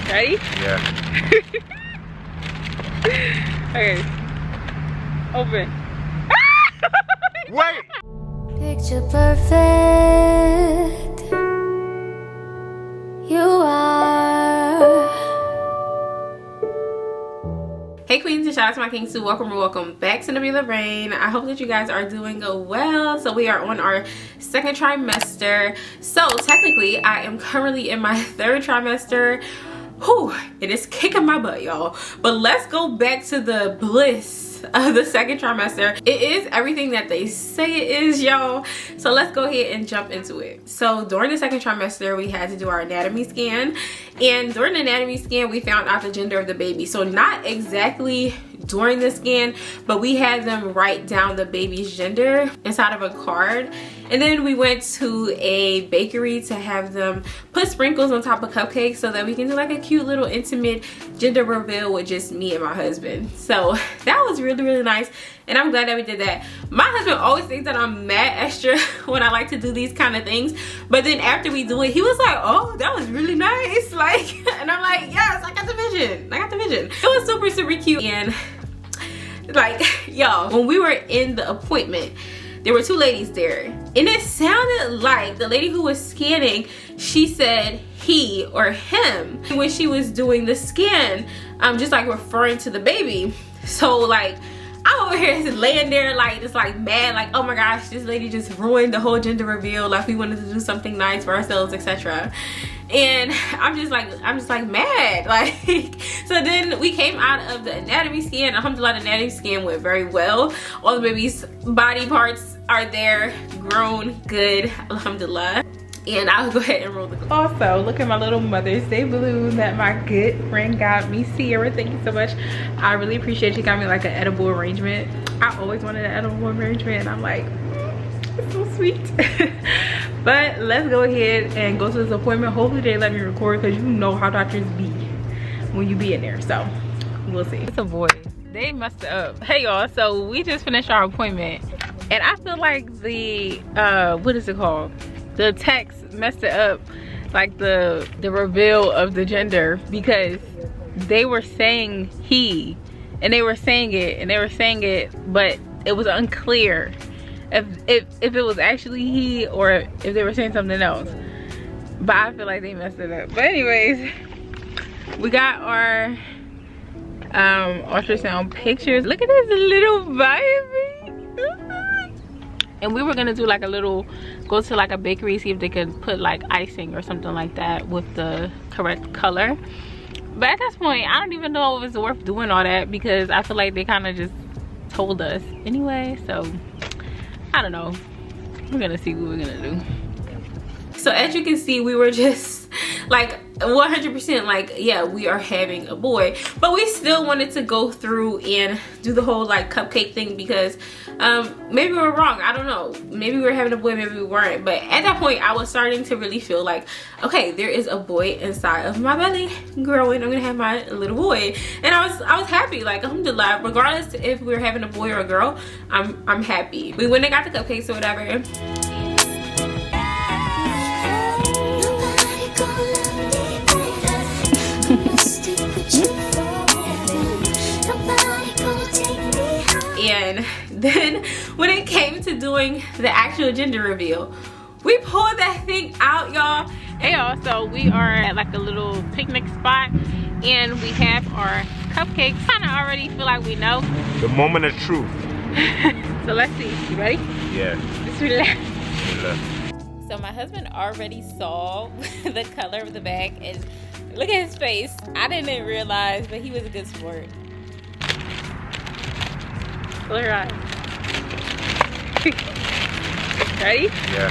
Ready? Yeah. Okay. Open. Wait! Picture perfect. You are. Hey queens, and shout out to my kings too. Welcome back to Nebula Rain. I hope that you guys are doing well. So we are on our second trimester. So technically I am currently in my third trimester. Whew, it is kicking my butt, y'all. But let's go back to the bliss of the second trimester. It is everything that they say it is, y'all. So let's go ahead and jump into it. So during the second trimester, we had to do our anatomy scan. And during the anatomy scan, we found out the gender of the baby. So not exactly during the scan, but we had them write down the baby's gender inside of a card. And then we went to a bakery to have them put sprinkles on top of cupcakes so that we can do like a cute little intimate gender reveal with just me and my husband. So that was really nice, and I'm glad that we did that. My husband always thinks that I'm mad extra when I like to do these kind of things, but then after we do it, he was like, oh, that was really nice, like, and I'm like, yes, I got the vision. It was super cute. And like, y'all, when we were in the appointment, there were two ladies there, and it sounded like the lady who was scanning, she said he or him when she was doing the scan, just like referring to the baby. So like, I'm over here just laying there like just like mad, like, oh my gosh, this lady just ruined the whole gender reveal, like we wanted to do something nice for ourselves, etc. And I'm just like mad, like. So then we came out of the anatomy scan. Alhamdulillah, the anatomy scan went very well. All the baby's body parts are there, grown, good, alhamdulillah. And I'll go ahead and roll the clip. Also, look at my little Mother's Day balloon that my good friend got me. Sierra, thank you so much. I really appreciate you. Got me like an edible arrangement. I always wanted an edible arrangement, and I'm like, it's so sweet. But let's go ahead and go to this appointment. Hopefully they let me record, because you know how doctors be when you be in there. So we'll see. It's a boy. They messed it up. Hey y'all, so we just finished our appointment, and I feel like the what is it called, the text messed it up, like the reveal of the gender, because they were saying he, and they were saying it, but it was unclear if it was actually he or if they were saying something else. But I feel like they messed it up. But anyways, we got our ultrasound pictures. Look at this little baby. And we were gonna do like a little, go to like a bakery, see if they could put like icing or something like that with the correct color. But at this point, I don't even know if it's worth doing all that, because I feel like they kind of just told us anyway. So I don't know, we're gonna see what we're gonna do. So as you can see, we were just like 100% like, yeah, we are having a boy. But we still wanted to go through and do the whole like cupcake thing, because maybe we were wrong, I don't know, maybe we were having a boy, maybe we weren't. But at that point I was starting to really feel like, okay, there is a boy inside of my belly growing. I'm gonna have my little boy, and I was happy, like, alhamdulillah, regardless if we were having a boy or a girl, I'm happy. We went and got the cupcakes or whatever. And then when it came to doing the actual gender reveal, we pulled that thing out, y'all. Hey y'all, so we are at like a little picnic spot, and we have our cupcakes. Kind of already feel like we know. The moment of truth. So let's see, you ready? Yeah. Bismillah. So my husband already saw the color of the bag, and look at his face. I didn't realize, but he was a good sport. Close your eyes. Ready? Yeah.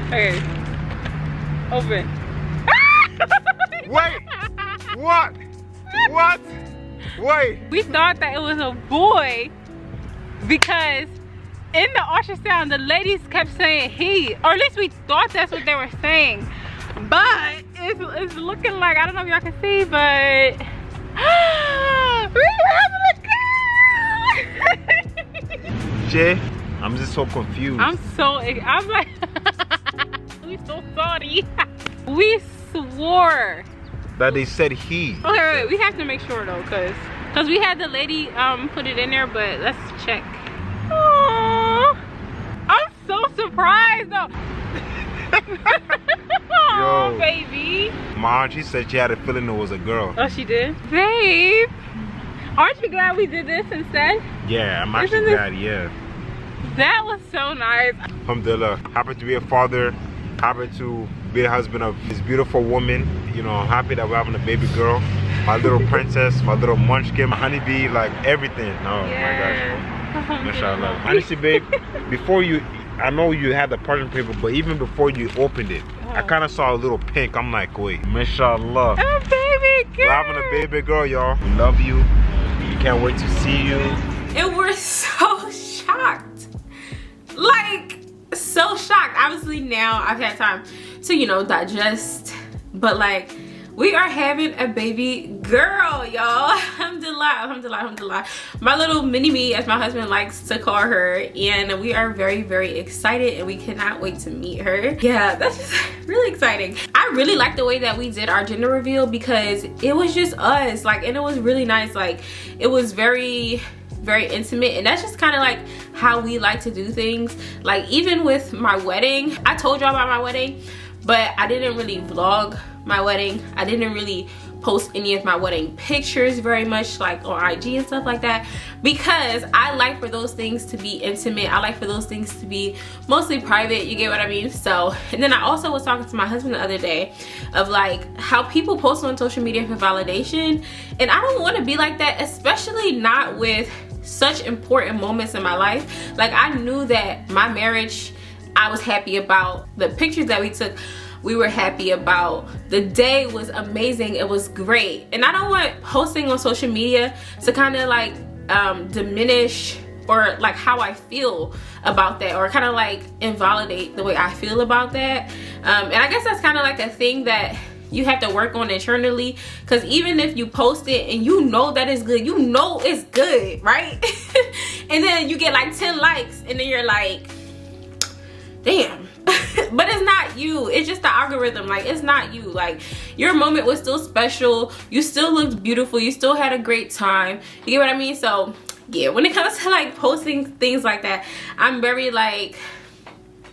Okay. Open. Wait! What? What? Wait! We thought that it was a boy, because in the ultrasound the ladies kept saying he, or at least we thought that's what they were saying. But it's looking like, I don't know if y'all can see, but Jay, I'm just so confused. I'm like, we're so sorry. We swore that they said he. Okay, wait, we have to make sure though, cause we had the lady put it in there, but let's check. Aww, I'm so surprised though. Yo, baby. Ma, she said she had a feeling it was a girl. Oh, she did? Babe, aren't you glad we did this instead? Yeah, I'm actually glad, yeah. That was so nice. Alhamdulillah, happy to be a father, happy to be a husband of this beautiful woman. You know, I'm happy that we're having a baby girl. My little princess, my little munchkin, my honeybee, like everything. Oh my gosh. Mashallah. Honestly, babe, before you, I know you had the parchment paper, but even before you opened it, I kind of saw a little pink. I'm like, wait, mashallah. Oh, baby girl. We're having a baby girl, y'all. We love you. We can't wait to see you. And we're so shocked. Like, so shocked. Obviously now I've had time to, you know, digest, but like, we are having a baby girl, y'all. Alhamdulillah, alhamdulillah, alhamdulillah. My little mini-me, as my husband likes to call her, and we are very, very excited, and we cannot wait to meet her. Yeah, that's just really exciting. I really like the way that we did our gender reveal because it was just us, like, and it was really nice. Like, it was very intimate, and that's just kind of like how we like to do things. Like, even with my wedding, I told y'all about my wedding, but I didn't really vlog my wedding. I didn't really post any of my wedding pictures very much, like on IG and stuff like that, because I like for those things to be intimate. I like for those things to be mostly private, you get what I mean? So, and then I also was talking to my husband the other day of like how people post on social media for validation, and I don't want to be like that, especially not with such important moments in my life. Like, I knew that my marriage, I was happy about the pictures that we took. We were happy about the day. Was amazing. It was great. And I don't want posting on social media to kind of like diminish or like how I feel about that, or kind of like invalidate the way I feel about that. And I guess that's kind of like a thing that you have to work on internally, because even if you post it and you know that it's good, you know it's good, right? And then you get like 10 likes and then you're like, damn. But it's not you, it's just the algorithm. Like, it's not you. Like, your moment was still special, you still looked beautiful, you still had a great time, you get what I mean? So yeah, when it comes to like posting things like that, I'm very like,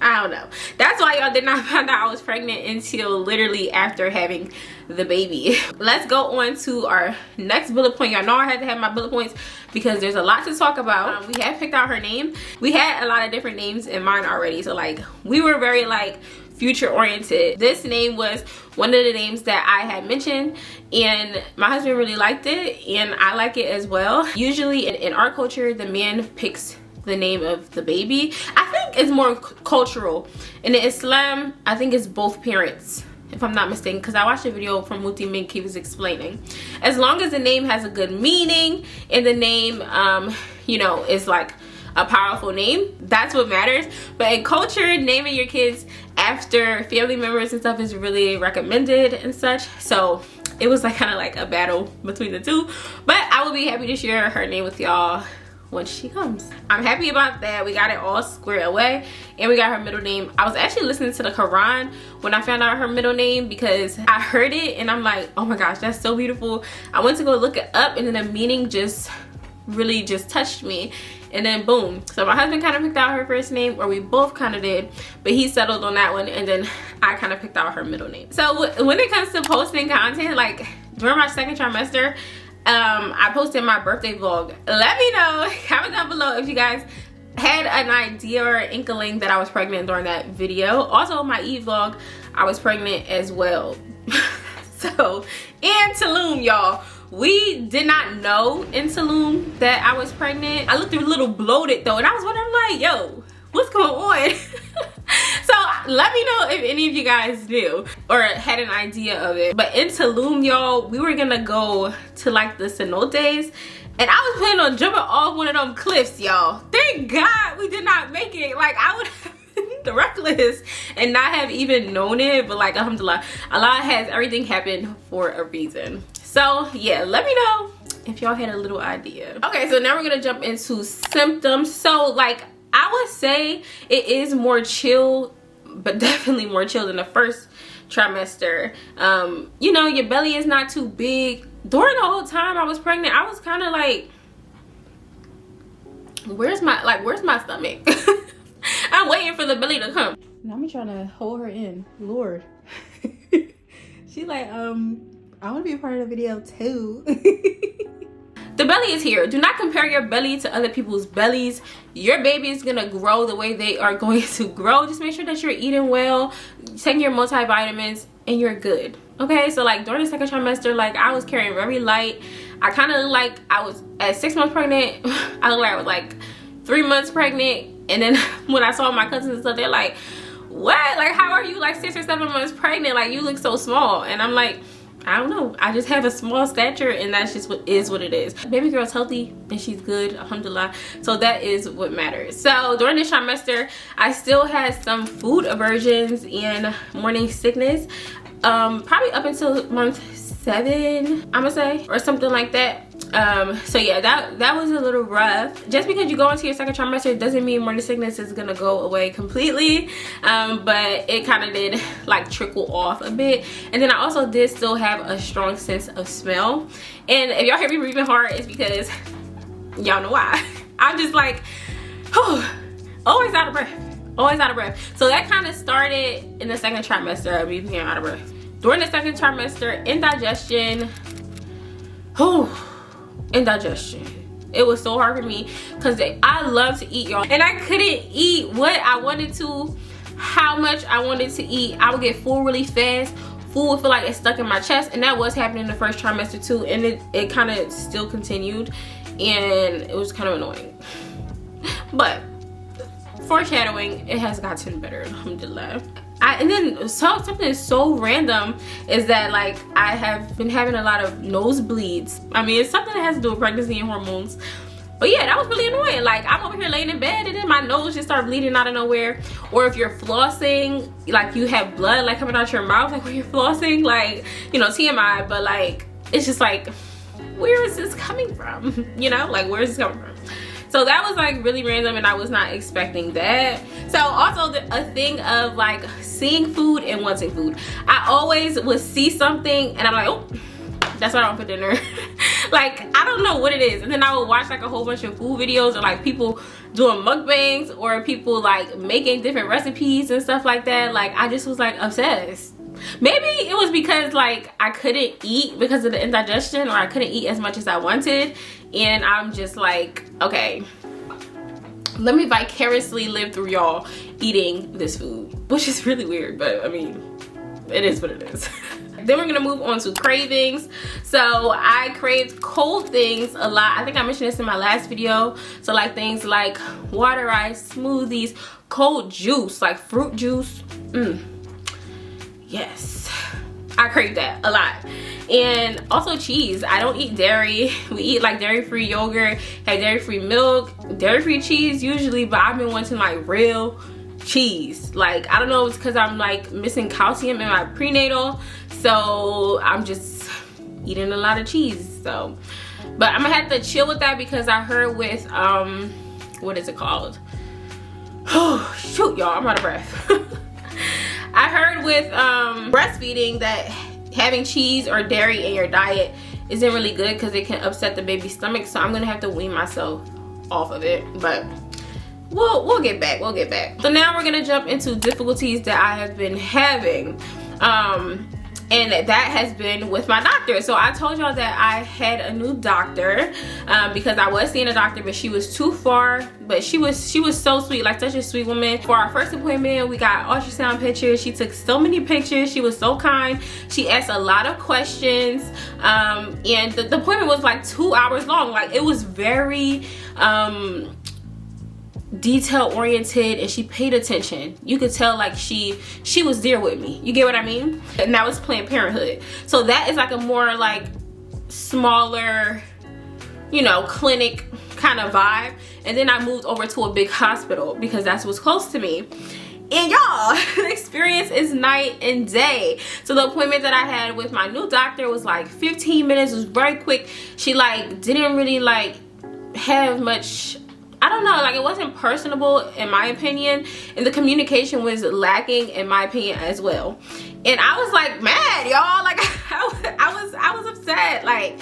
I don't know. That's why y'all did not find out I was pregnant until literally after having the baby. Let's go on to our next bullet point. Y'all know I had to have my bullet points because there's a lot to talk about. We had picked out her name. We had a lot of different names in mind already, so like we were very like future oriented. This name was one of the names that I had mentioned, and my husband really liked it, and I like it as well. Usually in our culture, the man picks the name of the baby. I think it's more cultural. In Islam, I think it's both parents, if I'm not mistaken, because I watched a video from Muti Mink. He was explaining, as long as the name has a good meaning and the name you know, is like a powerful name, that's what matters. But in culture, naming your kids after family members and stuff is really recommended and such. So it was like kind of like a battle between the two, but I will be happy to share her name with y'all when she comes. I'm happy about that. We got it all squared away, and we got her middle name. I was actually listening to the Quran when I found out her middle name, because I heard it and I'm like, oh my gosh, that's so beautiful. I went to go look it up, and then the meaning just really just touched me, and then boom. So my husband kind of picked out her first name, or we both kind of did, but he settled on that one, and then I kind of picked out her middle name. So when it comes to posting content, like during my second trimester, I posted my birthday vlog. Let me know, comment down below if you guys had an idea or inkling that I was pregnant during that video. Also, my Eve vlog, I was pregnant as well. So, and Tulum, y'all, we did not know in Tulum that I was pregnant. I looked a little bloated though, and I was wondering like, yo, what's going on? So let me know if any of you guys knew or had an idea of it. But in Tulum, y'all, we were gonna go to like the cenotes, and I was planning on jumping off one of them cliffs, y'all. Thank God we did not make it. Like, I would have been reckless and not have even known it, but like, alhamdulillah, Allah has everything happen for a reason. So yeah, let me know if y'all had a little idea. Okay, so now we're gonna jump into symptoms. So like, I would say it is more chill, but definitely more chill than the first trimester. You know, your belly is not too big. During the whole time I was pregnant, I was kind of like, where's my stomach? I'm waiting for the belly to come. Now I'm trying to hold her in. Lord. She like, I want to be a part of the video too. The belly is here. Do not compare your belly to other people's bellies. Your baby is gonna grow the way they are going to grow. Just make sure that you're eating well, taking your multivitamins, and you're good. Okay, so like during the second trimester, like I was carrying very light. I kind of like I was at 6 months pregnant. I looked like I was like 3 months pregnant. And then when I saw my cousins and stuff, they're like, what? Like, how are you like 6 or 7 months pregnant? Like, you look so small. And I'm like, I don't know. I just have a small stature, and that's just what it is. Baby girl's healthy and she's good, alhamdulillah. So that is what matters. So during this trimester, I still had some food aversions and morning sickness. Probably up until month 7, I'm gonna say, or something like that. So yeah, that was a little rough. Just because you go into your second trimester doesn't mean morning sickness is gonna go away completely, but it kind of did like trickle off a bit. And then I also did still have a strong sense of smell, and if y'all hear me breathing hard, it's because y'all know why. I'm just like, whew, always out of breath. So that kind of started in the second trimester of me being out of breath. During the second trimester, indigestion, it was so hard for me because I love to eat, y'all, and I couldn't eat what I wanted to, how much I wanted to eat. I would get full really fast. Food would feel like it's stuck in my chest, and that was happening in the first trimester too, and it kind of still continued, and it was kind of annoying. But foreshadowing, it has gotten better, alhamdulillah. And then something so random is that like I have been having a lot of nosebleeds. I mean, it's something that has to do with pregnancy and hormones. But yeah, that was really annoying. Like, I'm over here laying in bed and then my nose just started bleeding out of nowhere. Or if you're flossing, like you have blood like coming out your mouth, like when you're flossing, like, you know, TMI, but like it's just like, where is this coming from? You know, like, where is this coming from? So that was like really random, and I was not expecting that. So also a thing of like seeing food and wanting food. I always would see something and I'm like, oh, that's what I want for dinner. Like, I don't know what it is. And then I would watch like a whole bunch of food videos, or like people doing mukbangs, or people like making different recipes and stuff like that. Like, I just was like obsessed. Maybe it was because like I couldn't eat because of the indigestion, or I couldn't eat as much as I wanted, and I'm just like, okay, let me vicariously live through y'all eating this food, which is really weird, but I mean, it is what it is. Then we're gonna move on to cravings. So I craved cold things a lot. I think I mentioned this in my last video. So like things like water ice, smoothies, cold juice, like fruit juice. Yes, I crave that a lot. And also cheese. I don't eat dairy. We eat like dairy-free yogurt, have dairy-free milk, dairy-free cheese usually, but I've been wanting like real cheese. Like, I don't know if it's because I'm like missing calcium in my prenatal, so I'm just eating a lot of cheese. So, but I'm gonna have to chill with that because I heard with what is it called? Oh shoot, y'all, I'm out of breath. I heard with breastfeeding that having cheese or dairy in your diet isn't really good because it can upset the baby's stomach. So I'm gonna have to wean myself off of it, but we'll get back. So now we're gonna jump into difficulties that I have been having, and that has been with my doctor. So I told y'all that I had a new doctor because I was seeing a doctor, but she was too far. But she was so sweet, like such a sweet woman. For our first appointment, we got ultrasound pictures. She took so many pictures. She was so kind. She asked a lot of questions, and the appointment was like 2 hours long. Like, it was very detail oriented, and she paid attention. You could tell like she was there with me. You get what I mean? And that was Planned Parenthood, so that is like a more like smaller, you know, clinic kind of vibe. And then I moved over to a big hospital because that's what's close to me. And y'all, the experience is night and day. So the appointment that I had with my new doctor was like 15 minutes. It was very quick. She like didn't really like have much I don't know, like it wasn't personable in my opinion, and the communication was lacking in my opinion as well. And I was like mad, y'all. Like I was upset. Like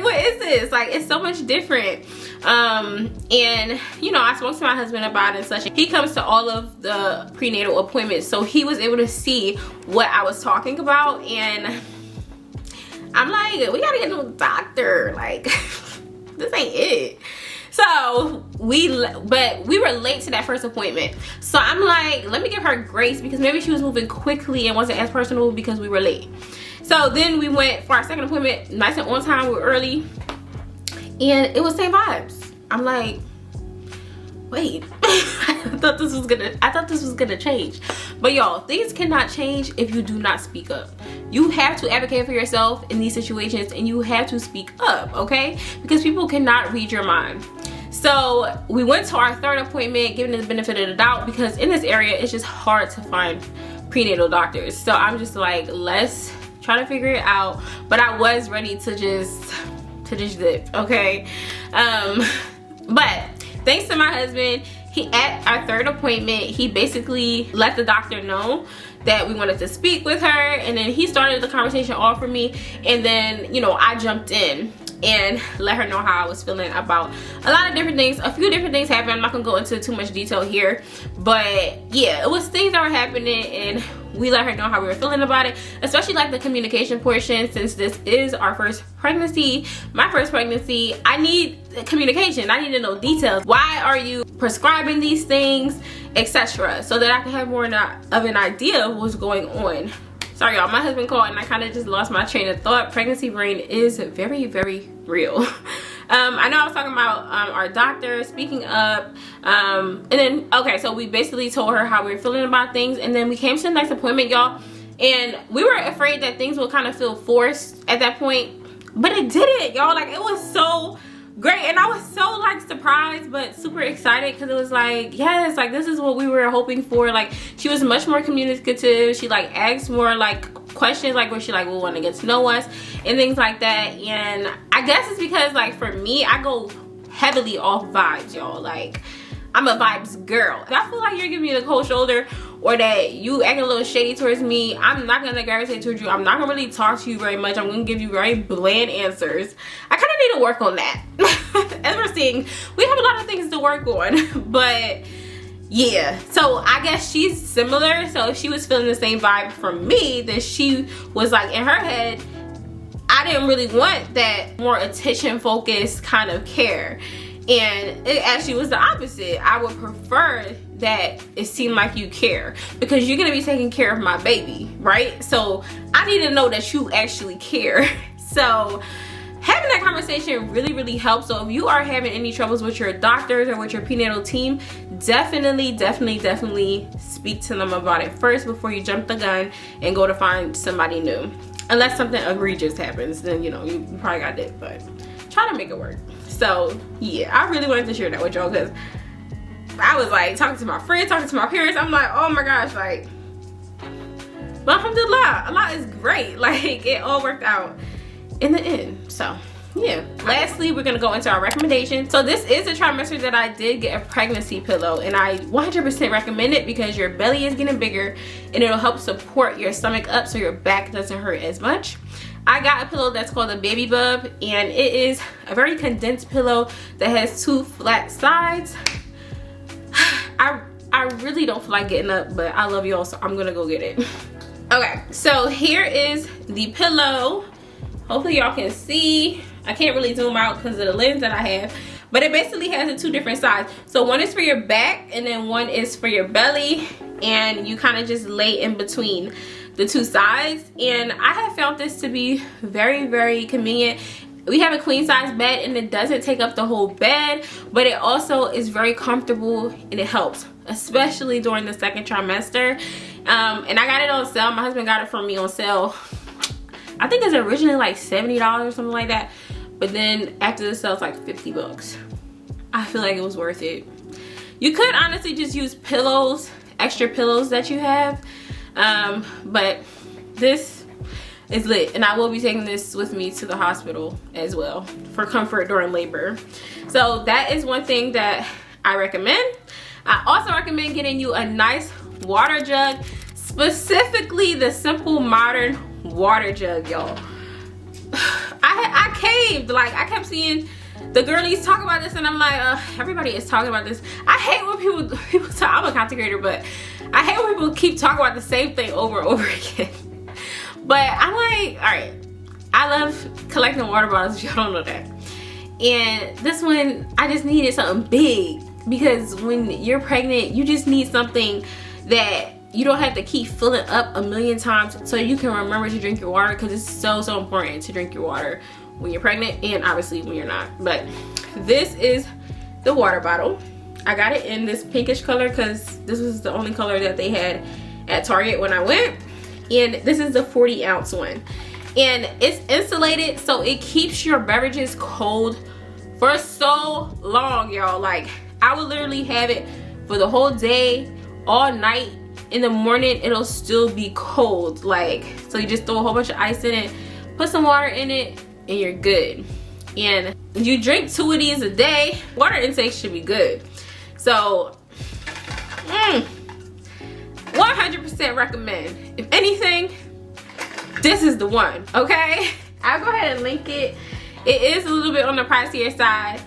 what is this? Like it's so much different. And you know, I spoke to my husband about it and such. He comes to all of the prenatal appointments, so he was able to see what I was talking about. And I'm like, we gotta get no doctor. Like this ain't it. So we were late to that first appointment. So I'm like, let me give her grace, because maybe she was moving quickly and wasn't as personal because we were late. So then we went for our second appointment, nice and on time, we were early, and it was same vibes. I'm like, wait, I thought this was gonna change. But y'all, things cannot change if you do not speak up. You have to advocate for yourself in these situations, and you have to speak up, okay? Because people cannot read your mind. So we went to our third appointment, giving it the benefit of the doubt, because in this area it's just hard to find prenatal doctors. So I'm just like, let's try to figure it out. But I was ready to just dip, okay? But thanks to my husband, at our third appointment, he basically let the doctor know that we wanted to speak with her, and then he started the conversation off for me, and then, you know, I jumped in and let her know how I was feeling about a lot of different things. A few different things happened. I'm not gonna go into too much detail here, but yeah, it was things that were happening, and we let her know how we were feeling about it, especially like the communication portion. Since this is our first pregnancy, my first pregnancy, I need communication. I need to know details. Why are you prescribing these things, etc., so that I can have more of an idea of what's going on. Sorry y'all, my husband called and I kind of just lost my train of thought. Pregnancy brain is very, very real. I know I was talking about our doctor speaking up, and then, okay, so we basically told her how we were feeling about things, and then we came to the next appointment, y'all, and we were afraid that things would kind of feel forced at that point, but it didn't, y'all. Like, it was so great, and I was so like surprised but super excited, because it was like, yes, like this is what we were hoping for. Like, she was much more communicative. She like asked more like questions, like where she like will want to get to know us and things like that. And I guess it's because, like, for me, I go heavily off vibes, y'all. Like, I'm a vibes girl. If I feel like you're giving me the cold shoulder, or that you acting a little shady towards me, I'm not gonna gravitate towards you. I'm not gonna really talk to you very much. I'm gonna give you very bland answers. I kind of need to work on that. As we're seeing, we have a lot of things to work on. But yeah, so I guess she's similar. So if she was feeling the same vibe from me, then she was like, in her head, I didn't really want that more attention focused kind of care. And it actually was the opposite. I would prefer that it seemed like you care, because you're gonna be taking care of my baby, right? So I need to know that you actually care. So having that conversation really, really helps. So if you are having any troubles with your doctors or with your prenatal team, definitely speak to them about it first before you jump the gun and go to find somebody new. Unless something egregious happens, then, you know, you probably got it, but try to make it work. So yeah, I really wanted to share that with y'all, because I was like talking to my friends, talking to my parents. I'm like, oh my gosh, like, but alhamdulillah, Allah is great. Like, it all worked out in the end. So yeah, lastly, we're gonna go into our recommendations. So this is a trimester that I did get a pregnancy pillow, and I 100% recommend it, because your belly is getting bigger and it'll help support your stomach up so your back doesn't hurt as much. I got a pillow that's called the Baby Bub, and it is a very condensed pillow that has 2 flat sides. I really don't feel like getting up, but I love y'all, so I'm gonna go get it. Okay, so here is the pillow. Hopefully y'all can see. I can't really zoom out because of the lens that I have, but it basically has the 2 different sides. So one is for your back, and then one is for your belly, and you kind of just lay in between the 2 sides. And I have found this to be very, very convenient. We have a queen size bed, and it doesn't take up the whole bed, but it also is very comfortable, and it helps, especially during the second trimester. And I got it on sale. My husband got it for me on sale. I think it's originally like $70 or something like that, but then after the sale it's like 50 bucks. I feel like it was worth it. You could honestly just use pillows, extra pillows that you have, but this is lit, and I will be taking this with me to the hospital as well for comfort during labor. So that is one thing that I recommend. I also recommend getting you a nice water jug, specifically the Simple Modern water jug, y'all. I caved. Like, I kept seeing the girlies talk about this, and I'm like, everybody is talking about this. I hate when people talk. I'm a content creator, but I hate when people keep talking about the same thing over and over again. But I'm like, all right, I love collecting water bottles, if y'all don't know that. And this one, I just needed something big, because when you're pregnant, you just need something that you don't have to keep filling up a million times, so you can remember to drink your water, because it's so important to drink your water when you're pregnant, and obviously when you're not. But this is the water bottle. I got it in this pinkish color because this was the only color that they had at Target when I went. And this is the 40-ounce one. And it's insulated, so it keeps your beverages cold for so long, y'all. Like, I would literally have it for the whole day, all night. In the morning, it'll still be cold. Like, so you just throw a whole bunch of ice in it, put some water in it, and you're good. And you drink 2 of these a day, water intake should be good. So 100% recommend. If anything, this is the one, okay? I'll go ahead and link it. It is a little bit on the pricier side,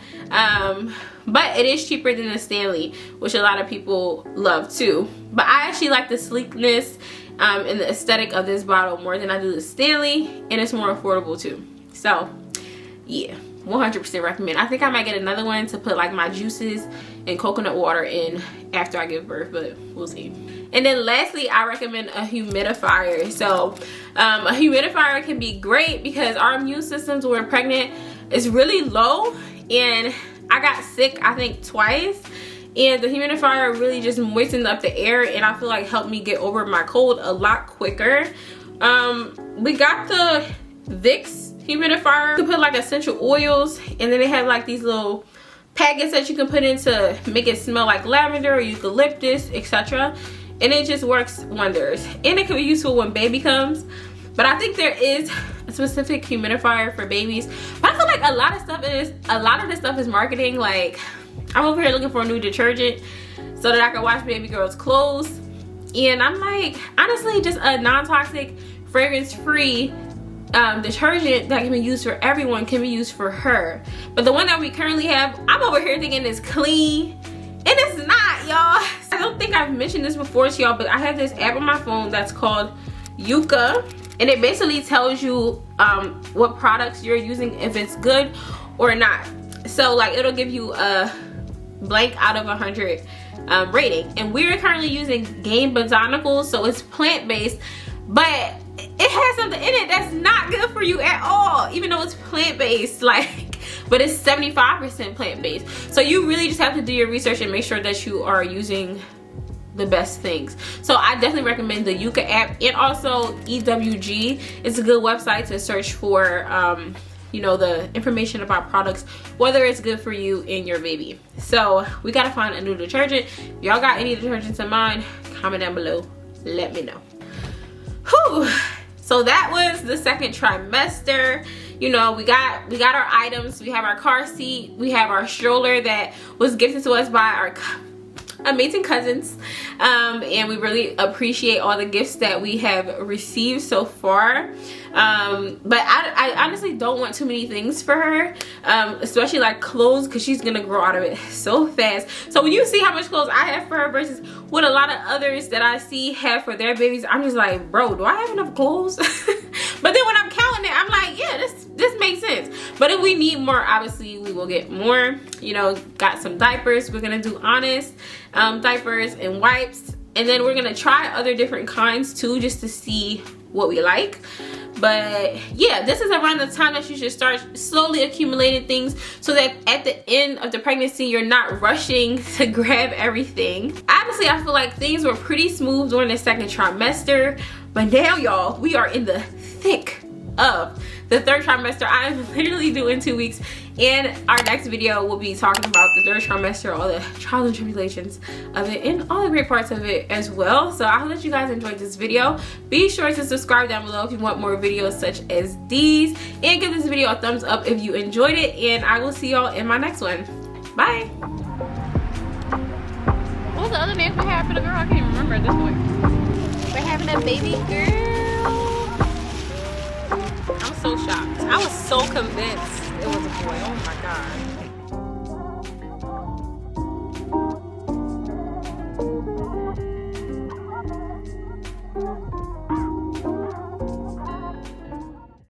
but it is cheaper than the Stanley, which a lot of people love too. But I actually like the sleekness and the aesthetic of this bottle more than I do the Stanley, and it's more affordable too. So yeah, 100% recommend. I think I might get another one to put like my juices and coconut water in after I give birth, but we'll see. And then lastly, I recommend a humidifier. So a humidifier can be great because our immune systems when we're pregnant is really low, and I got sick I think twice, and the humidifier really just moistened up the air, and I feel like helped me get over my cold a lot quicker. We got the Vicks humidifier. You can put like essential oils, and then they have like these little packets that you can put in to make it smell like lavender or eucalyptus, etc. And it just works wonders, and it can be useful when baby comes. But I think there is a specific humidifier for babies. But I feel like a lot of this stuff is marketing. Like, I'm over here looking for a new detergent so that I can wash baby girls' clothes, and I'm like, honestly, just a non-toxic, fragrance-free detergent that can be used for everyone can be used for her. But the one that we currently have, I'm over here thinking it's clean, and it's not, y'all. I don't think I've mentioned this before to y'all, but I have this app on my phone that's called Yuka, and it basically tells you what products you're using, if it's good or not. So like, it'll give you a blank out of 100 rating, and we're currently using Game Botanicals, so it's plant-based, but it has something in it that's not good for you at all, even though it's plant-based. Like, but it's 75% plant-based, so you really just have to do your research and make sure that you are using the best things. So I definitely recommend the Yuka app, and also EWG. It's a good website to search for you know, the information about products, whether it's good for you and your baby. So we gotta find a new detergent. Y'all got any detergents in mind? Comment down below, let me know. Whew. So that was the second trimester. You know, we got our items. We have our car seat, we have our stroller that was gifted to us by our amazing cousins, and we really appreciate all the gifts that we have received so far. But I honestly don't want too many things for her, especially like clothes, because she's gonna grow out of it so fast. So when you see how much clothes I have for her versus what a lot of others that I see have for their babies, I'm just like, bro, do I have enough clothes? But then when I'm counting it, I'm like, yeah, this makes sense. But if we need more, obviously we will get more. You know, got some diapers. We're gonna do Honest diapers and wipes, and then we're gonna try other different kinds too, just to see what we like. But yeah, this is around the time that you should start slowly accumulating things, so that at the end of the pregnancy you're not rushing to grab everything. Honestly, I feel like things were pretty smooth during the second trimester, but now y'all, we are in the thick of the third trimester. I am literally due in 2 weeks, and our next video will be talking about the third trimester, all the trials and tribulations of it, and all the great parts of it as well. So I hope that you guys enjoyed this video. Be sure to subscribe down below if you want more videos such as these, and give this video a thumbs up if you enjoyed it, and I will see y'all in my next one. Bye. the other names we had for the girl? I can't even remember at this point. We're having a baby girl. I'm so shocked. I was so convinced it was a boy. Oh my god.